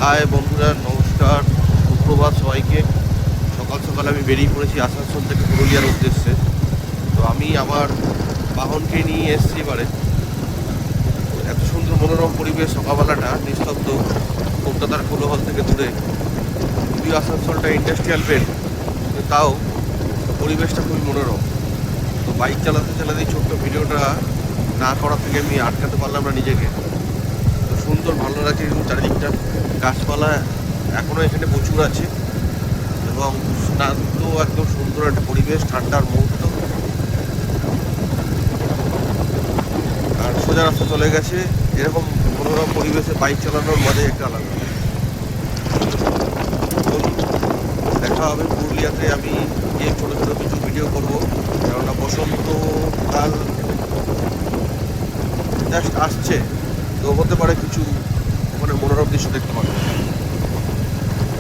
High বন্ধুরা, নমস্কার, সুপ্রভাত সবাইকে। সকাল সকাল আমি বেরিয়ে পড়েছি আসানসোল থেকে পুরুলিয়ার উদ্দেশ্যে। তো আমি আমার বাহনকে নিয়ে এসেছি এবারে। এত সুন্দর মনোরম পরিবেশ, সকালবেলাটা নিস্তব্ধ, কলকাতার কোলাহল থেকে দূরে। যদিও আসানসোলটা ইন্ডাস্ট্রিয়াল বেল্ট, তাও পরিবেশটা খুবই মনোরম। তো বাইক চালাতে চালাতেই ছোট্ট ভিডিওটা না করা থেকে আমি আটকাতে পারলাম না নিজেকে। তো সুন্দর, ভালো লাগছে কিন্তু চারিদিকটা গাছপালা এখনও এখানে প্রচুর আছে এবং শান্ত, একদম সুন্দর একটা পরিবেশ, ঠান্ডার মুহূর্ত। আর সোজা রাস্তা চলে গেছে। এরকম মনোরম পরিবেশে বাইক চালানোর মজাই একটা আলাদা। চলুন, দেখা হবে পুরুলিয়াতে। আমি গিয়ে ছোটো ছোটো কিছু ভিডিও করবো, কেননা বসন্তকাল জাস্ট আসছে, তো হতে পারে কিছু ওখানে মনোরম দৃশ্য দেখতে পাবো।